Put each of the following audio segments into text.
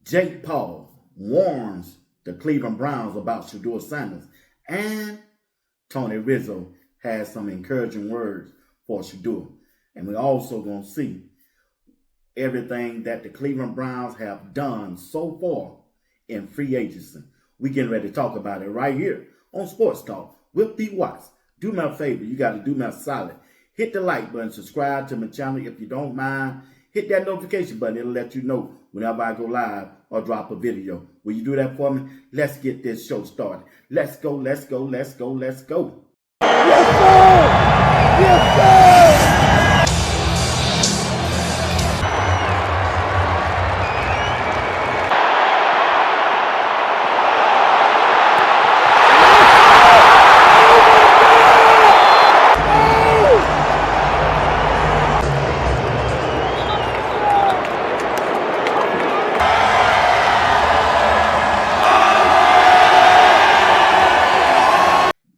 Jake Paul warns the Cleveland Browns about Shedeur Sanders, and Tony Rizzo has some encouraging words for Shedeur. And we're also going to see everything that the Cleveland Browns have done so far in free agency. We getting ready to talk about it right here on Sports Talk with B. Watts. Do me a favor. You got to do me a solid. Hit the like button. Subscribe to my channel if you don't mind. Hit that notification button. It'll let you know whenever I go live or drop a video. Will you do that for me? Let's get this show started. Let's go, let's go, let's go, let's go. Yes, sir! Yes, sir!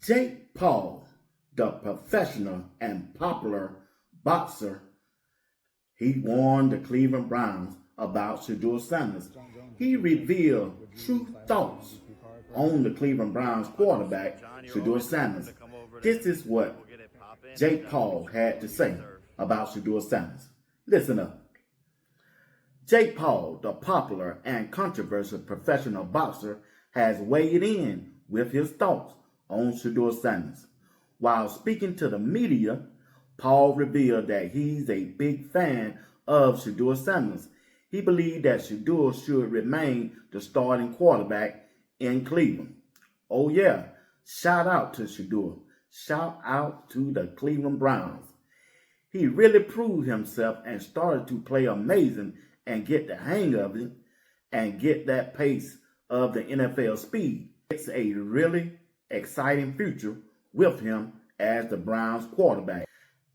Jake Paul, the professional and popular boxer, he warned the Cleveland Browns about Shedeur Sanders. He revealed true thoughts on the Cleveland Browns quarterback, Shedeur Sanders. This is what Jake Paul had to say about Shedeur Sanders. Listen up. Jake Paul, the popular and controversial professional boxer, has weighed in with his thoughts on Shedeur Sanders. While speaking to the media, Paul revealed that he's a big fan of Shedeur Sanders. He believed that Shedeur should remain the starting quarterback in Cleveland. Oh yeah, shout out to Shedeur. Shout out to the Cleveland Browns. He really proved himself and started to play amazing and get the hang of it and get that pace of the NFL speed. It's a really exciting future with him as the Browns quarterback.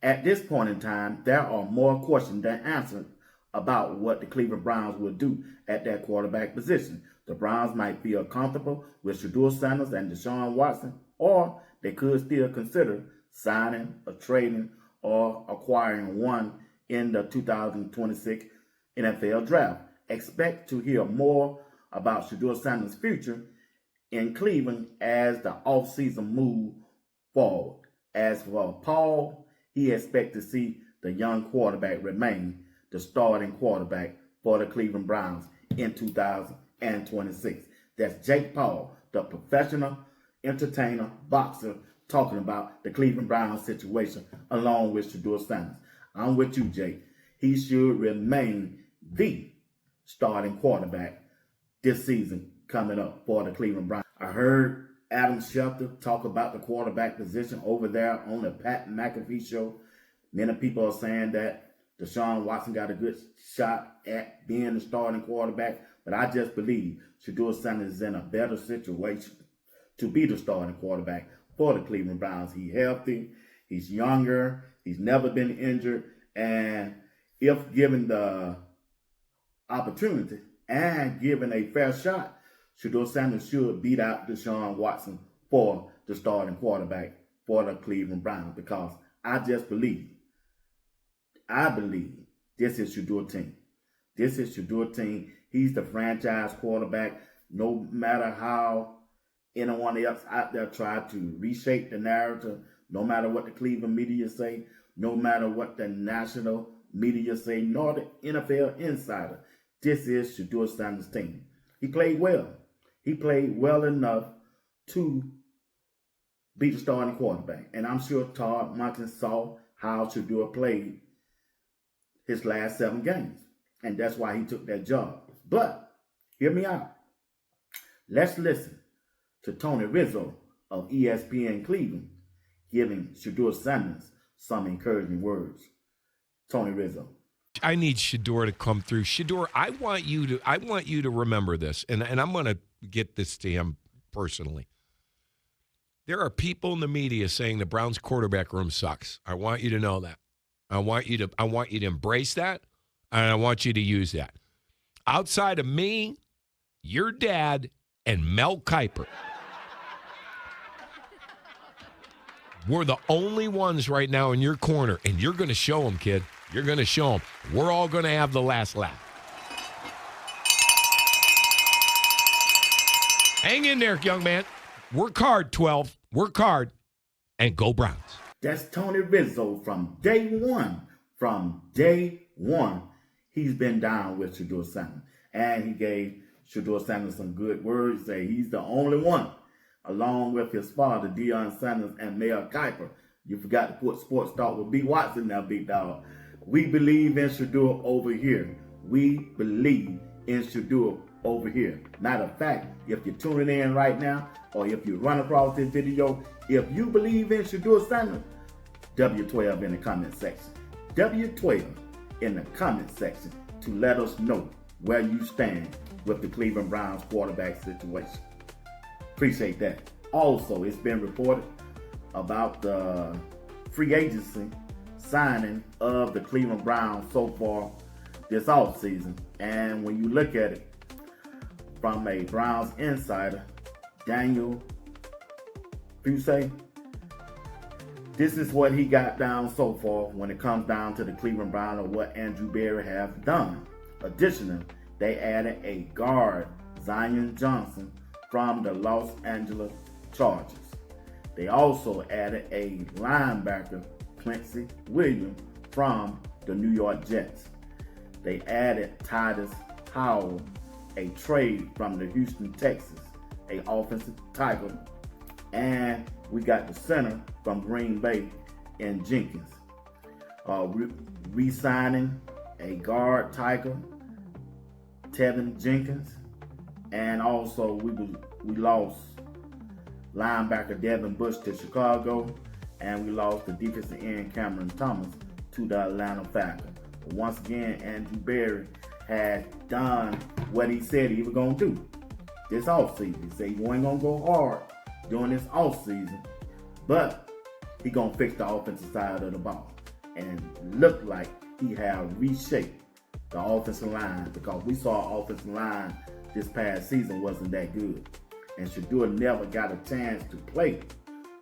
At this point in time, there are more questions than answers about what the Cleveland Browns will do at that quarterback position. The Browns might feel comfortable with Shedeur Sanders and Deshaun Watson, or they could still consider signing or trading or acquiring one in the 2026 NFL Draft. Expect to hear more about Shedeur Sanders' future in Cleveland as the offseason move forward. As for Paul, he expects to see the young quarterback remain the starting quarterback for the Cleveland Browns in 2026. That's Jake Paul, the professional entertainer, boxer, talking about the Cleveland Browns situation along with Shedeur Sanders. I'm with you, Jake. He should remain the starting quarterback this season coming up for the Cleveland Browns. I heard Adam Schefter talk about the quarterback position over there on the Pat McAfee show. Many people are saying that Deshaun Watson got a good shot at being the starting quarterback, but I just believe Shedeur Sanders is in a better situation to be the starting quarterback for the Cleveland Browns. He's healthy, he's younger, he's never been injured, and if given the opportunity and given a fair shot, Shedeur Sanders should beat out Deshaun Watson for the starting quarterback for the Cleveland Browns, because I believe this is Shedeur team. This is Shedeur team. He's the franchise quarterback. No matter how anyone else out there tried to reshape the narrative, no matter what the Cleveland media say, no matter what the national media say, nor the NFL insider, this is Shedeur Sanders' team. He played well. He played well enough to be the starting quarterback. And I'm sure Todd Monken saw how Shedeur played his last 7 games. And that's why he took that job. But, hear me out. Let's listen to Tony Rizzo of ESPN Cleveland giving Shedeur Sanders some encouraging words. Tony Rizzo. I need Shedeur to come through. Shedeur, I want you to remember this, and I'm going to get this to him personally. There are people in the media saying the Browns quarterback room sucks. I want you to know that. I want you to embrace that, and I want you to use that. Outside of me, your dad, and Mel Kiper, we're the only ones right now in your corner, and you're going to show them, kid. You're going to show them. We're all going to have the last laugh. Hang in there, young man. Work hard, 12. Work hard. And go Browns. That's Tony Rizzo from day one. From day one, he's been down with Shedeur Sanders. And he gave Shedeur Sanders some good words. Say he's the only one, along with his father, Deion Sanders, and Mel Kiper. You forgot to put sports talk with B. Watson now, big dog. We believe in Shedeur over here. We believe in Shedeur over here. Matter of fact, if you're tuning in right now, or if you run across this video, if you believe in Shedeur Sanders, W12 in the comment section. W12 in the comment section to let us know where you stand with the Cleveland Browns quarterback situation. Appreciate that. Also, it's been reported about the free agency signing of the Cleveland Browns so far this offseason. And when you look at it from a Browns insider, Daniel Fusay, this is what he got down so far when it comes down to the Cleveland Browns or what Andrew Berry has done. Additionally, they added a guard, Zion Johnson, from the Los Angeles Chargers. They also added a linebacker, Quincy Williams, from the New York Jets. They added Titus Howell, a trade from the Houston Texans, an offensive tackle, and we got the center from Green Bay in Jenkins. Re-signing a guard tackle, Tevin Jenkins, and also we lost linebacker Devin Bush to Chicago, and we lost the defensive end Cameron Thomas to the Atlanta Falcons. But once again, Andrew Berry had done what he said he was going to do this offseason. He said he wasn't going to go hard during this offseason, but he going to fix the offensive side of the ball. And look like he had reshaped the offensive line, because we saw our offensive line this past season wasn't that good. And Shedeur never got a chance to play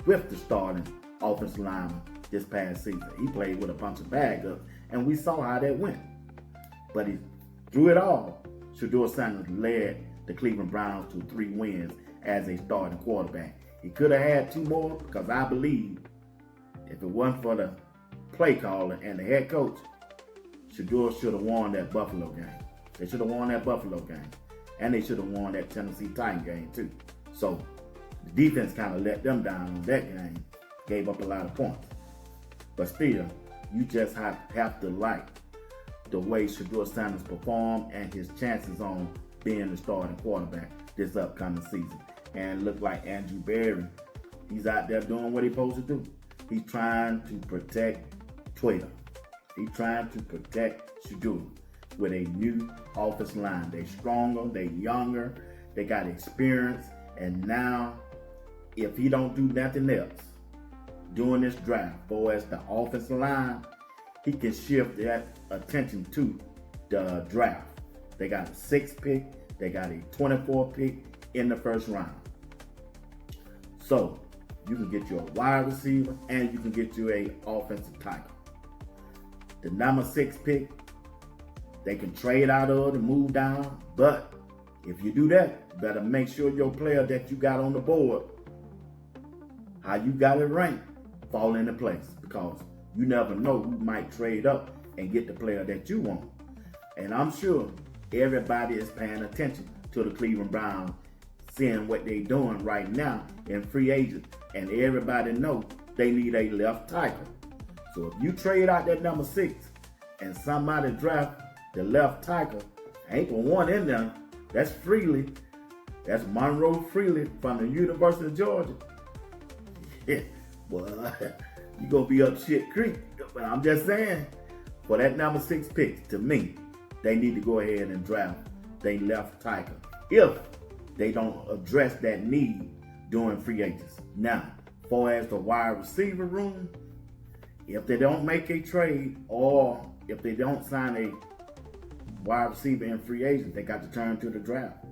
with the starting offensive lineman this past season. He played with a bunch of backups, and we saw how that went. But through it all, Shedeur Sanders led the Cleveland Browns to 3 wins as a starting quarterback. He could have had 2 more, because I believe if it wasn't for the play caller and the head coach, Shedeur should have won that Buffalo game. They should have won that Buffalo game. And they should have won that Tennessee Titan game too. So the defense kind of let them down on that game. Gave up a lot of points. But still, you just have to like the way Shedeur Sanders performed and his chances on being the starting quarterback this upcoming season. And look like Andrew Berry, he's out there doing what he's supposed to do. He's trying to protect Twitter. He's trying to protect Shedeur with a new offensive line. They stronger, they younger, they got experience, and now if he don't do nothing else during this draft, for as the offensive line, he can shift that attention to the draft. They got a 6th pick, they got a 24th pick in the first round. So you can get you a wide receiver and you can get you a offensive tackle. The number 6 pick, they can trade out of it and move down, but if you do that, you better make sure your player that you got on the board, how you got it ranked, fall into place, because you never know who might trade up and get the player that you want. And I'm sure everybody is paying attention to the Cleveland Browns, seeing what they're doing right now in free agents, and everybody knows they need a left tackle. So if you trade out that number 6 and somebody draft the left tackle, ain't but one in there. That's Freely. That's Monroe Freely from the University of Georgia. Yeah, boy, you gonna be up shit creek. But I'm just saying, for that number 6 pick, to me, they need to go ahead and draft their left tackle if they don't address that need during free agency. Now, as far as the wide receiver room, if they don't make a trade or if they don't sign a wide receiver in free agent, they got to turn to the draft.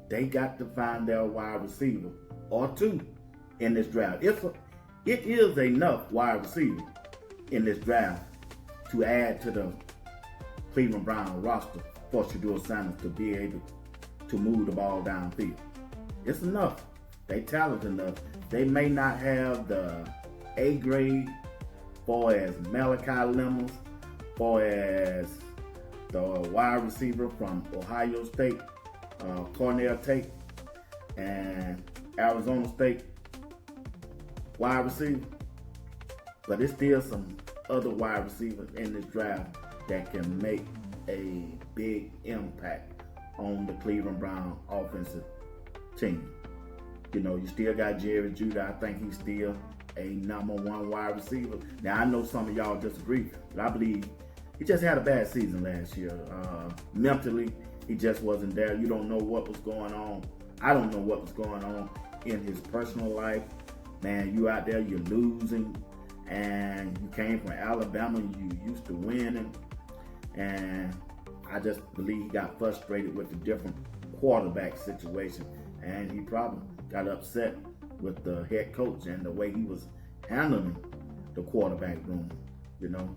They got to find their wide receiver or 2 in this draft. It is enough wide receiver in this draft to add to the Cleveland Browns roster for Shedeur Sanders to be able to move the ball downfield. It's enough. They talented enough. They may not have the A grade for as Malachi Lemons, for as the wide receiver from Ohio State, Cornell Tate, and Arizona State wide receiver. But there's still some other wide receivers in this draft that can make a big impact on the Cleveland Browns offensive team. You know, you still got Jerry Judah. I think he's still a #1 wide receiver. Now, I know some of y'all disagree, but I believe he just had a bad season last year. Mentally, he just wasn't there. You don't know what was going on. I don't know what was going on in his personal life. Man, you out there, you're losing, and you came from Alabama, you used to winning, and I just believe he got frustrated with the different quarterback situation, and he probably got upset with the head coach and the way he was handling the quarterback room. You know,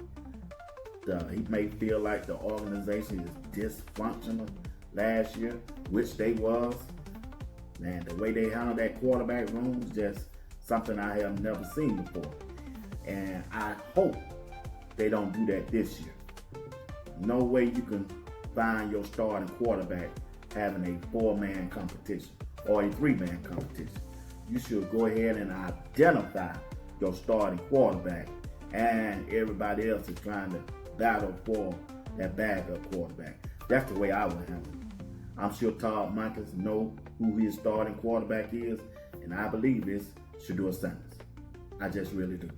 he may feel like the organization is dysfunctional last year, which they was. Man, the way they handled that quarterback room is just something I have never seen before. And I hope they don't do that this year. No way you can find your starting quarterback having a 4-man competition or a 3-man competition. You should go ahead and identify your starting quarterback, and everybody else is trying to battle for that backup quarterback. That's the way I would handle it. I'm sure Todd Monken knows who his starting quarterback is, and I believe it's Shedeur Sanders. I just really do.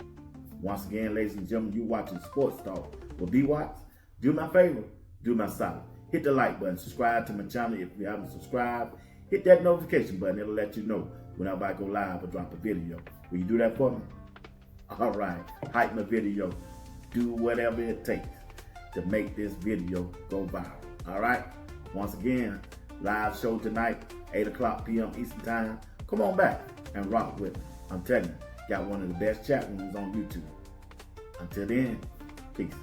Once again, ladies and gentlemen, you watching Sports Talk with B. Watts. Do me a favor, do me a solid. Hit the like button, subscribe to my channel if you haven't subscribed. Hit that notification button, it'll let you know whenever I go live or drop a video. Will you do that for me? All right, hype my video. Do whatever it takes to make this video go viral. All right, once again, live show tonight, 8 o'clock p.m. Eastern Time. Come on back and rock with me. I'm telling you, got one of the best chat rooms on YouTube. Until then, peace.